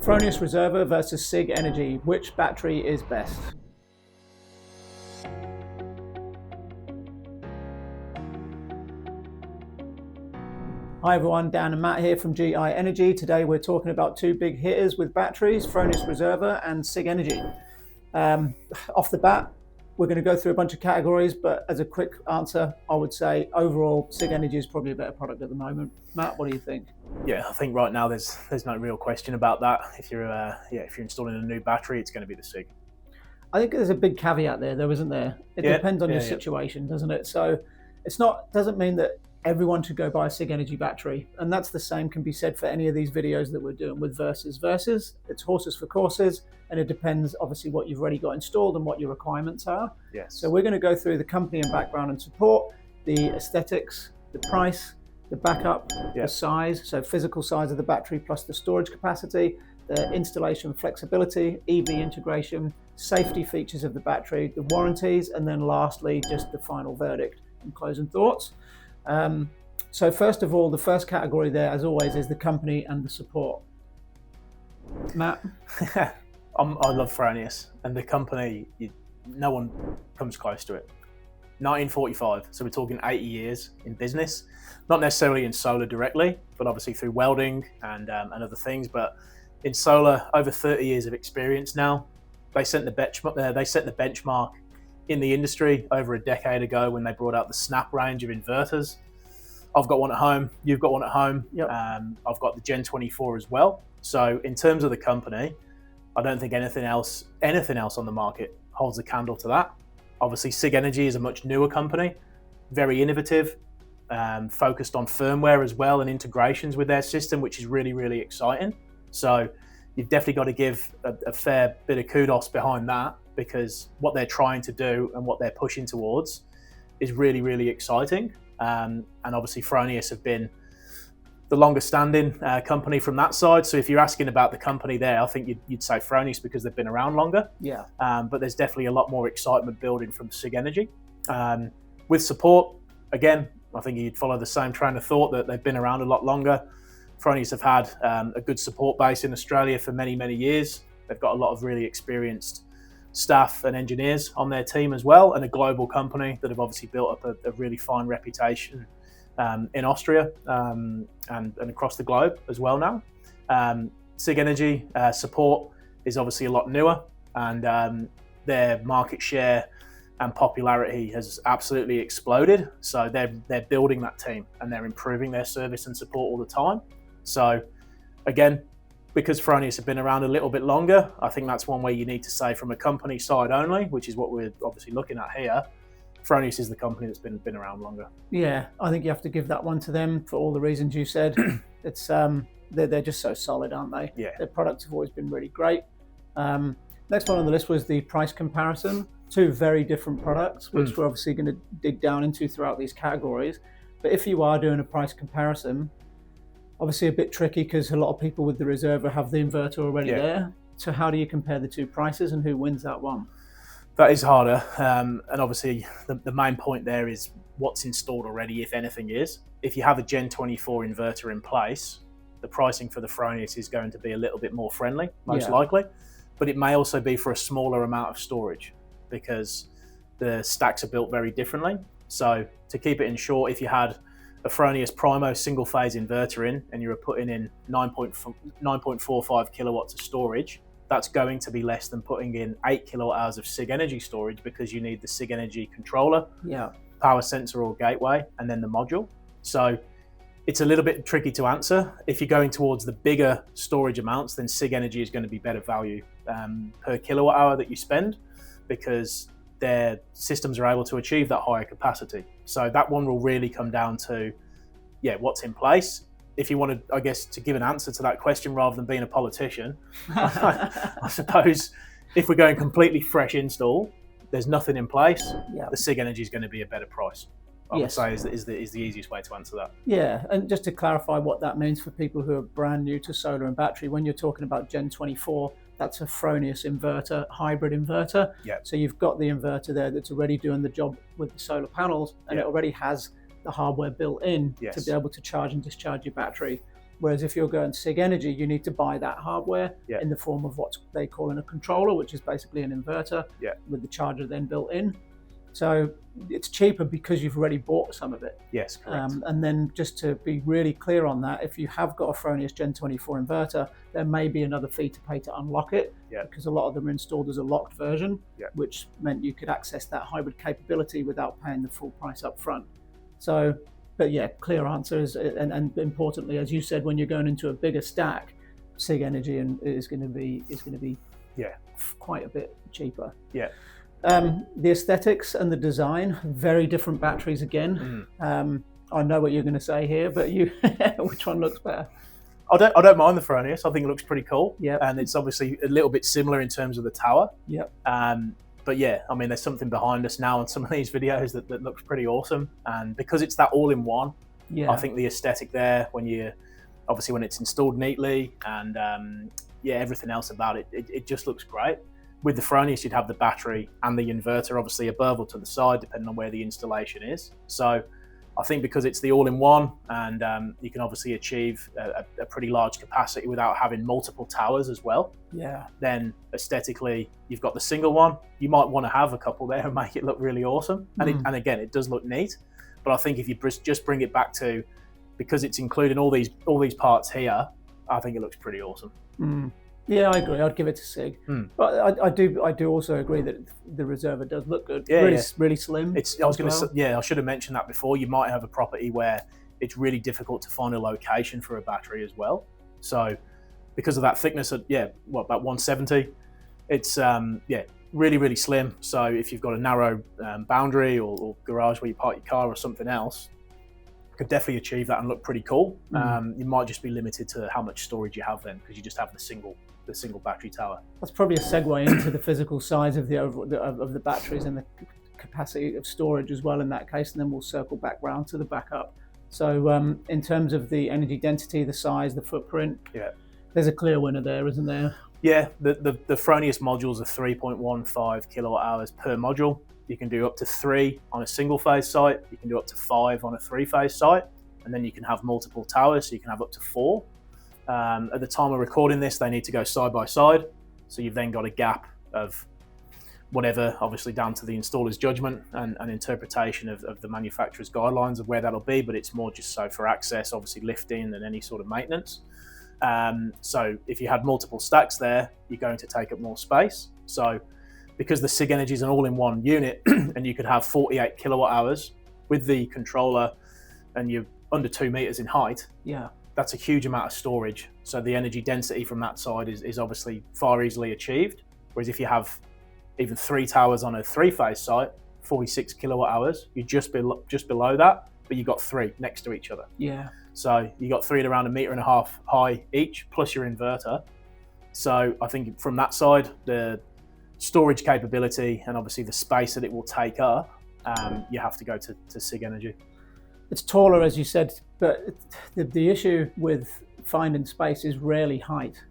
Fronius Reserva versus Sigenergy. Which battery is best? Hi everyone, Dan and Matt here from GI Energy. Today we're talking about two big hitters with batteries, Fronius Reserva and Sigenergy. Off the bat, we're going to go through a bunch of categories, but as a quick answer, I would say overall Sigenergy is probably a better product at the moment. Matt, what do you think? Yeah, I think right now there's no real question about that. If you're installing a new battery, it's going to be the Sig. I think there's a big caveat there, though, isn't there? It depends on your situation, doesn't it? So doesn't mean that everyone should go buy a Sigenergy battery, and that's the same can be said for any of these videos that we're doing with versus. It's horses for courses, and it depends obviously what you've already got installed and what your requirements are. Yes. So we're going to go through the company and background and support, the aesthetics, the price, the backup, the size, so physical size of the battery plus the storage capacity, the installation flexibility, EV integration, safety features of the battery, the warranties, and then lastly just the final verdict and closing thoughts. So first of all, the first category there, as always, is the company and the support. Matt? I love Fronius, and the company, no one comes close to it. 1945, so we're talking 80 years in business, not necessarily in solar directly, but obviously through welding and other things. But in solar, over 30 years of experience now. They set the benchmark in the industry over a decade ago when they brought out the Snap range of inverters. I've got one at home, you've got one at home. Yep. I've got the Gen 24 as well. So in terms of the company, I don't think anything else on the market holds a candle to that. Obviously, Sigenergy is a much newer company, very innovative, focused on firmware as well and integrations with their system, which is really, really exciting. So you've definitely got to give a fair bit of kudos behind that, because what they're trying to do and what they're pushing towards is really, really exciting. And obviously Fronius have been the longest standing company from that side. So if you're asking about the company there, I think you'd say Fronius because they've been around longer. Yeah. But there's definitely a lot more excitement building from Sigenergy. With support, again, I think you'd follow the same train of thought that they've been around a lot longer. Fronius have had a good support base in Australia for many, many years. They've got a lot of really experienced staff and engineers on their team as well, and a global company that have obviously built up a really fine reputation in Austria and across the globe as well now. Sigenergy support is obviously a lot newer, and their market share and popularity has absolutely exploded. So they're building that team and they're improving their service and support all the time. So again, because Fronius have been around a little bit longer, I think that's one way you need to say from a company side only, which is what we're obviously looking at here. Fronius is the company that's been around longer. Yeah, I think you have to give that one to them for all the reasons you said. It's they're just so solid, aren't they? Yeah. Their products have always been really great. Next one on the list was the price comparison. Two very different products, which we're obviously going to dig down into throughout these categories. But if you are doing a price comparison, obviously a bit tricky because a lot of people with the Reserva have the inverter already there. So how do you compare the two prices and who wins that one? That is harder. And obviously the main point there is what's installed already, if anything is. If you have a Gen 24 inverter in place, the pricing for the Fronius is going to be a little bit more friendly, most likely. But it may also be for a smaller amount of storage because the stacks are built very differently. So to keep it in short, if you had a Fronius Primo single phase inverter in and you were putting in 9.45 kilowatts of storage, that's going to be less than putting in 8 kilowatt hours of Sigenergy storage, because you need the Sigenergy controller, power sensor or gateway, and then the module. So it's a little bit tricky to answer. If you're going towards the bigger storage amounts, then Sigenergy is going to be better value per kilowatt hour that you spend, because their systems are able to achieve that higher capacity. So that one will really come down to, what's in place. If you wanted, I guess, to give an answer to that question rather than being a politician, I suppose if we're going completely fresh install, there's nothing in place, the Sigenergy is going to be a better price. I would say is the easiest way to answer that. Yeah, and just to clarify what that means for people who are brand new to solar and battery, when you're talking about Gen 24, that's a Fronius inverter, hybrid inverter. So you've got the inverter there that's already doing the job with the solar panels, and it already has the hardware built in to be able to charge and discharge your battery. Whereas if you're going Sigenergy, you need to buy that hardware Yeah. in the form of what they call a controller, which is basically an inverter with the charger then built in. So it's cheaper because you've already bought some of it. Yes, correct. And then just to be really clear on that, if you have got a Fronius Gen 24 inverter, there may be another fee to pay to unlock it, because a lot of them are installed as a locked version, which meant you could access that hybrid capability without paying the full price up front. So, but yeah, clear answer is, and importantly, as you said, when you're going into a bigger stack, Sigenergy is going to be quite a bit cheaper. Yeah. The aesthetics and the design, very different batteries again. I know what you're going to say here, but which one looks better? I don't mind the Fronius. I think it looks pretty cool. Yeah. And it's obviously a little bit similar in terms of the tower. Yep. But yeah, I mean, there's something behind us now in some of these videos that looks pretty awesome. And because it's that all-in-one, I think the aesthetic there, when it's installed neatly and everything else about it, it just looks great. With the Fronius, you'd have the battery and the inverter obviously above or to the side, depending on where the installation is. So I think because it's the all-in-one, and you can obviously achieve a pretty large capacity without having multiple towers as well. Yeah. Then aesthetically, you've got the single one. You might want to have a couple there and make it look really awesome. And again, it does look neat. But I think if you just bring it back to, because it's including all these parts here, I think it looks pretty awesome. Yeah, I agree. I'd give it to Sig, but I do also agree that the Reserva does look good. Really slim. I should have mentioned that before. You might have a property where it's really difficult to find a location for a battery as well. So because of that thickness at about 170, it's really, really slim. So if you've got a narrow boundary or garage where you park your car or something else, could definitely achieve that and look pretty cool. You might just be limited to how much storage you have then, because you just have the single battery tower. That's probably a segue into the physical size of the batteries and the capacity of storage as well in that case, and then we'll circle back round to the backup. So in terms of the energy density, the size, the footprint, there's a clear winner there, isn't there? Yeah, the Fronius modules are 3.15 kilowatt hours per module. You can do up to 3 on a single phase site. You can do up to 5 on a 3-phase site. And then you can have multiple towers, so you can have up to 4. At the time of recording this, they need to go side by side. So you've then got a gap of whatever, obviously down to the installer's judgment and interpretation of the manufacturer's guidelines of where that'll be, but it's more just so for access, obviously lifting and any sort of maintenance. So if you had multiple stacks there, you're going to take up more space. So because the Sigenergy is an all-in-one unit and you could have 48 kilowatt hours with the controller and you're under 2 meters in height, that's a huge amount of storage. So the energy density from that side is obviously far easily achieved. Whereas if you have even 3 towers on a 3-phase site, 46 kilowatt hours, you're just below that, but you've got 3 next to each other. Yeah. So you got 3 at around 1.5 meters high each, plus your inverter. So I think from that side, the storage capability and obviously the space that it will take up, you have to go to Sigenergy. It's taller, as you said, but the issue with finding space is rarely height.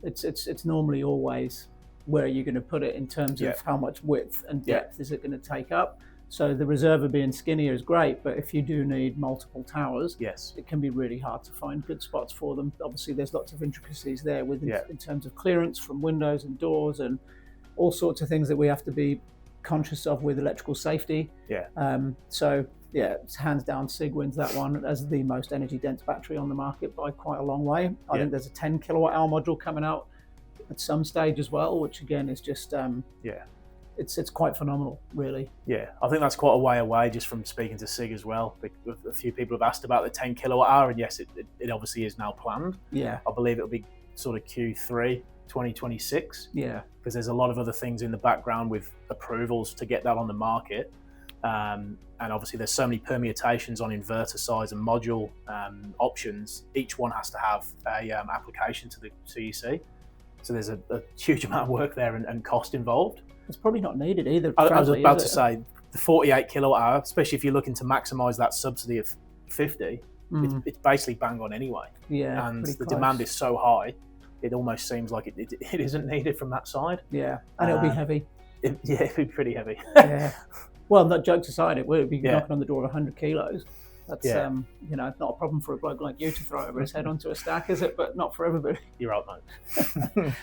It's normally always where you're going to put it in terms of how much width and depth is it going to take up. So the Reserva being skinnier is great, but if you do need multiple towers, it can be really hard to find good spots for them. Obviously, there's lots of intricacies there in terms of clearance from windows and doors and all sorts of things that we have to be conscious of with electrical safety. It's hands down Sig wins that one as the most energy dense battery on the market by quite a long way. I think there's a 10 kilowatt hour module coming out at some stage as well, which again is just it's quite phenomenal, really. Yeah, I think that's quite a way away just from speaking to Sig as well. A few people have asked about the 10 kilowatt hour, and yes, it obviously is now planned. Yeah, I believe it'll be sort of Q3 2026. Yeah, because there's a lot of other things in the background with approvals to get that on the market. And obviously there's so many permutations on inverter size and module options. Each one has to have a application to the CEC. So there's a huge amount of work there and cost involved. It's probably not needed either. I was about to say, the 48 kilowatt hour, especially if you're looking to maximize that subsidy of 50, it's basically bang on anyway. Yeah, and the demand is so high, it almost seems like it isn't needed from that side. Yeah, and it'll be heavy. It'd be pretty heavy. Yeah. Well, not jokes aside, it would be knocking on the door of 100 kilos. That's not a problem for a bloke like you to throw over his head onto a stack, is it? But not for everybody. You're right, mate.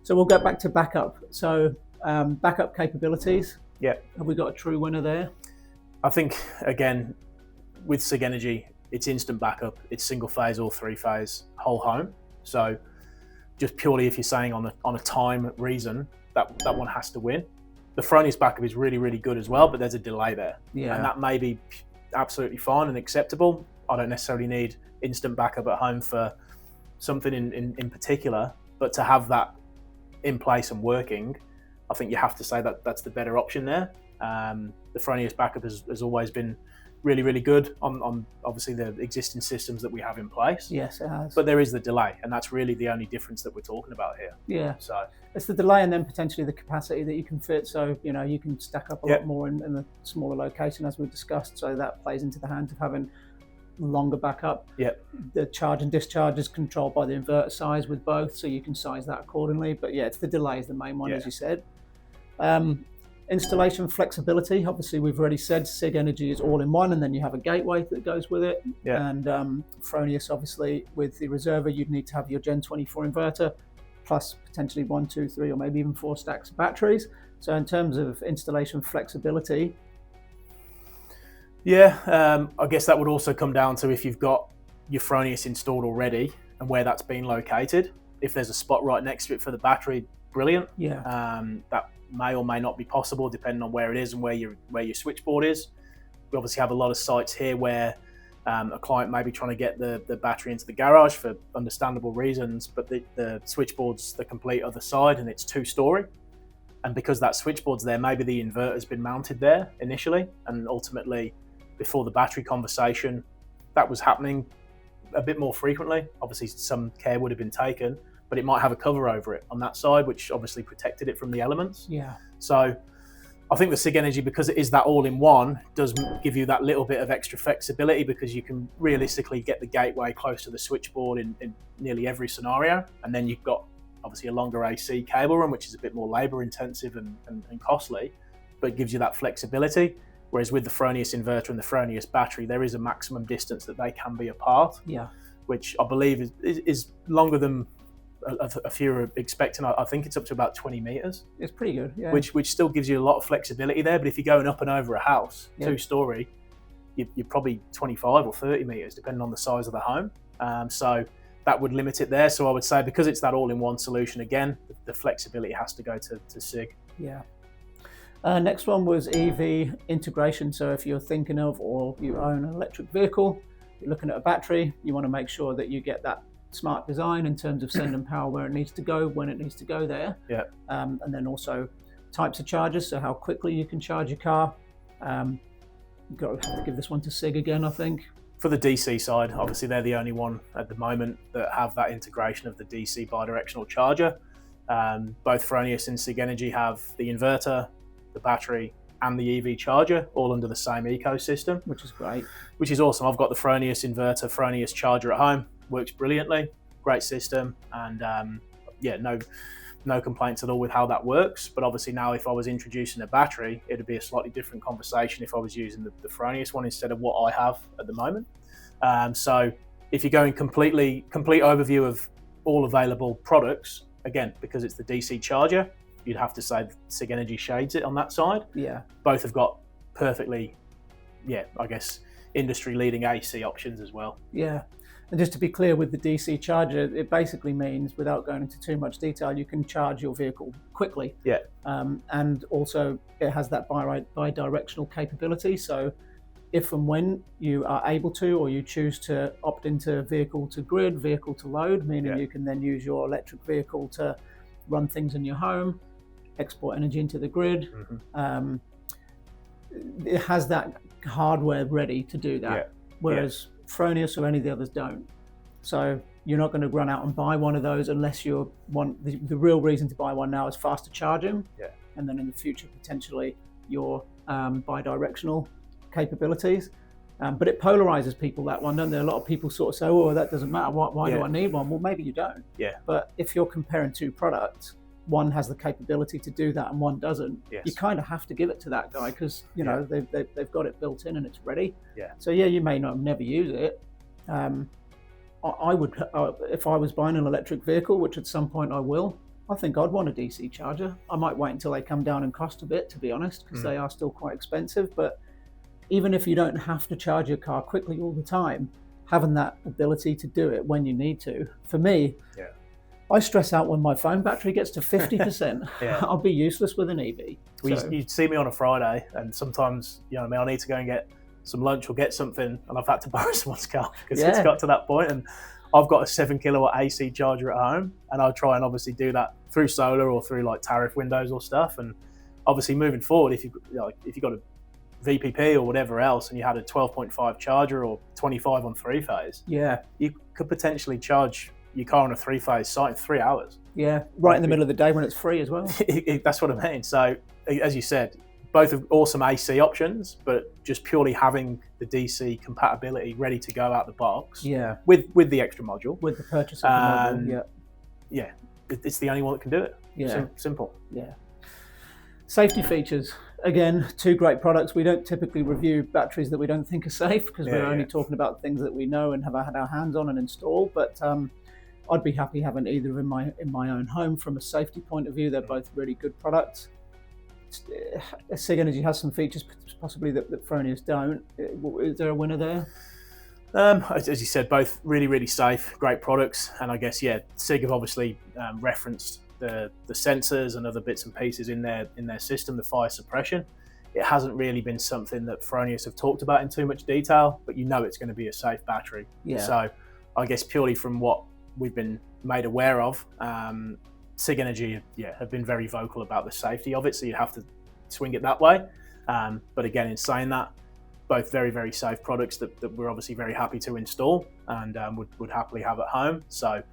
So we'll go back to backup. So backup capabilities. Yeah. Have we got a true winner there? I think, again, with Sigenergy, it's instant backup. It's single phase or 3-phase whole home. So just purely if you're saying on a time reason, that one has to win. The Fronius backup is really, really good as well, but there's a delay there. Yeah. And that may be absolutely fine and acceptable. I don't necessarily need instant backup at home for something in particular, but to have that in place and working, I think you have to say that that's the better option there. The Fronius backup has always been really, really good on obviously the existing systems that we have in place. Yes, it has. But there is the delay, and that's really the only difference that we're talking about here. Yeah. So it's the delay and then potentially the capacity that you can fit. So, you can stack up a lot more in a smaller location, as we've discussed. So that plays into the hands of having longer backup. Yep. The charge and discharge is controlled by the inverter size with both, so you can size that accordingly. But yeah, it's the delay is the main one, as you said. Installation flexibility. Obviously, we've already said Sigenergy is all in one, and then you have a gateway that goes with it. Yeah. And Fronius, obviously, with the Reserva, you'd need to have your Gen 24 inverter, plus potentially 1, 2, 3, or maybe even 4 stacks of batteries. So in terms of installation flexibility, I guess that would also come down to if you've got your Fronius installed already and where that's been located. If there's a spot right next to it for the battery, brilliant. Yeah. That may or may not be possible depending on where it is and where your switchboard is. We obviously have a lot of sites here where a client may be trying to get the battery into the garage for understandable reasons, but the switchboard's the complete other side and it's 2-story. And because that switchboard's there, maybe the inverter's been mounted there initially, and ultimately before the battery conversation, that was happening a bit more frequently. Obviously some care would have been taken, but it might have a cover over it on that side, which obviously protected it from the elements. Yeah. So I think the Sigenergy, because it is that all-in-one, does give you that little bit of extra flexibility, because you can realistically get the gateway close to the switchboard in nearly every scenario. And then you've got obviously a longer AC cable run, which is a bit more labor intensive and costly, but it gives you that flexibility. Whereas with the Fronius inverter and the Fronius battery, there is a maximum distance that they can be apart. Yeah. Which I believe is longer than a few are expecting. I think it's up to about 20 meters. It's pretty good, yeah. Which still gives you a lot of flexibility there. But if you're going up and over a house, 2-story, you're probably 25 or 30 meters, depending on the size of the home. So that would limit it there. So I would say, because it's that all-in-one solution, again, the flexibility has to go to Sig. Yeah. Next one was EV integration. So if you're thinking of, or you own an electric vehicle, you're looking at a battery, you want to make sure that you get that smart design in terms of sending power where it needs to go, when it needs to go there. Yeah. And then also types of chargers, so how quickly you can charge your car. You've got to have to give this one to Sig again, I think. For the DC side, obviously they're the only one at the moment that have that integration of the DC bidirectional charger. Both Fronius and Sigenergy have the inverter, the battery, and the EV charger all under the same ecosystem, which is great. Which is awesome. I've got the Fronius inverter, Fronius charger at home. Works brilliantly. Great system, and no complaints at all with how that works. But obviously now, if I was introducing a battery, it'd be a slightly different conversation if I was using the Fronius one instead of what I have at the moment. So if you're going complete overview of all available products, again, because it's the DC charger, you'd have to say Sigenergy shades it on that side. Yeah. Both have got perfectly, I guess, industry-leading AC options as well. Yeah. And just to be clear, with the DC charger, it basically means, without going into too much detail, you can charge your vehicle quickly. Yeah. And also it has that bi-directional capability. So if and when you are able to, or you choose to opt into vehicle to grid, vehicle to load, meaning you can then use your electric vehicle to run things in your home, export energy into the grid. Mm-hmm. It has that hardware ready to do that, whereas Fronius or any of the others don't. So you're not going to run out and buy one of those unless you want the real reason to buy one now is faster charging, and then in the future potentially your bi-directional capabilities. But it polarizes people, that one, doesn't there? A lot of people sort of say, "Oh, that doesn't matter. Why do I need one?" Well, maybe you don't. Yeah. But if you're comparing two products, one has the capability to do that and one doesn't, you kind of have to give it to that guy because know they've got it built in and it's ready. So you may not never use it. I would, if I was buying an electric vehicle, which at some point I will, I think I'd want a DC charger. I might wait until they come down in cost a bit, to be honest, because they are still quite expensive. But even if you don't have to charge your car quickly all the time, having that ability to do it when you need to, for me, I stress out when my phone battery gets to 50%. I'll be useless with an EV. Well, you'd see me on a Friday, and sometimes, I need to go and get some lunch or get something, and I've had to borrow someone's car because it's got to that point. And I've got a 7 kilowatt AC charger at home, and I'll try and obviously do that through solar or through like tariff windows or stuff. And obviously moving forward, if you've got a VPP or whatever else, and you had a 12.5 charger or 25 on 3-phase, you could potentially charge your car on a 3-phase site in 3 hours. Right in the middle of the day when it's free as well. That's what I mean. So as you said, both are awesome AC options, but just purely having the DC compatibility ready to go out the box. With the extra module. With the purchase of the module. It's the only one that can do it. Simple. Safety features. Again, 2 great products. We don't typically review batteries that we don't think are safe because we're only talking about things that we know and have had our hands on and installed. But I'd be happy having either in my own home from a safety point of view. They're both really good products. Sigenergy has some features possibly that Fronius don't. Is there a winner there? As you said, both really, really safe, great products. And I guess, Sig have obviously referenced the sensors and other bits and pieces in their system, the fire suppression. It hasn't really been something that Fronius have talked about in too much detail, but it's going to be a safe battery. So I guess purely from what we've been made aware of, Sigenergy have been very vocal about the safety of it, so you have to swing it that way. But again, in saying that, both very, very safe products that we're obviously very happy to install and would happily have at home. So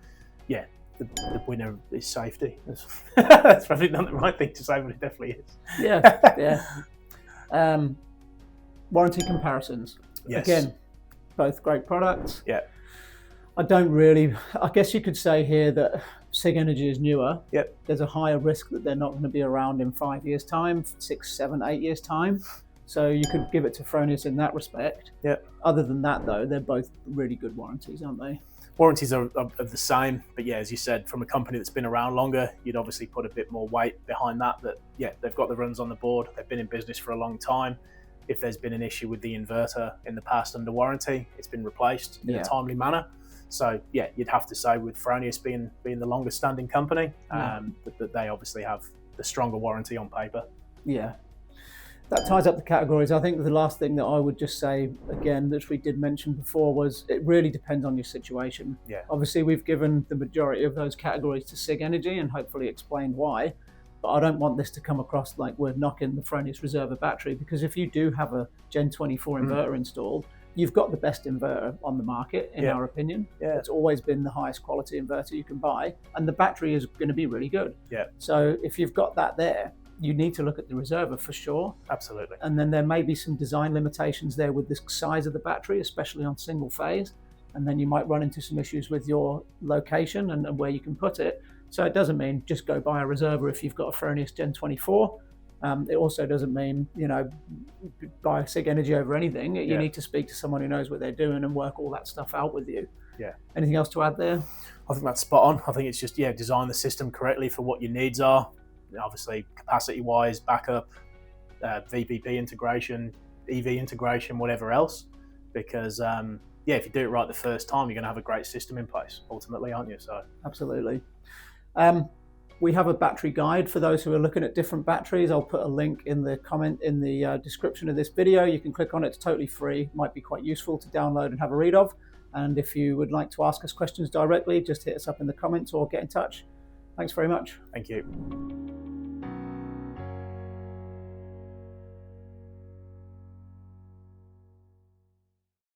the winner is safety. That's probably not the right thing to say, but it definitely is. Warranty comparisons. Again, both great products. I guess you could say here that Sigenergy is newer. There's a higher risk that they're not going to be around in 5 years' time, 6, 7, 8 years' time. So you could give it to Fronius in that respect. Other than that, though, they're both really good warranties, aren't they? Warranties are the same, but as you said, from a company that's been around longer, you'd obviously put a bit more weight behind that. They've got the runs on the board. They've been in business for a long time. If there's been an issue with the inverter in the past under warranty, it's been replaced in a timely manner. So you'd have to say with Fronius being the longest standing company, that they obviously have the stronger warranty on paper. That ties up the categories. I think the last thing that I would just say, again, which we did mention before, was it really depends on your situation. Obviously, we've given the majority of those categories to Sigenergy and hopefully explained why. But I don't want this to come across like we're knocking the Fronius Reserva battery, because if you do have a Gen 24 inverter installed, you've got the best inverter on the market, in our opinion. It's always been the highest quality inverter you can buy, and the battery is going to be really good. So if you've got that there, you need to look at the Reserva for sure. Absolutely. And then there may be some design limitations there with the size of the battery, especially on single phase. And then you might run into some issues with your location and where you can put it. So it doesn't mean just go buy a Reserva if you've got a Fronius Gen 24. It also doesn't mean, buy a Sigenergy over anything. You need to speak to someone who knows what they're doing and work all that stuff out with you. Anything else to add there? I think that's spot on. I think it's just, design the system correctly for what your needs are. Obviously, capacity-wise, backup, VPP integration, EV integration, whatever else. Because, if you do it right the first time, you're going to have a great system in place, ultimately, aren't you? So absolutely. We have a battery guide for those who are looking at different batteries. I'll put a link in the description of this video. You can click on it. It's totally free. Might be quite useful to download and have a read of. And if you would like to ask us questions directly, just hit us up in the comments or get in touch. Thanks very much. Thank you.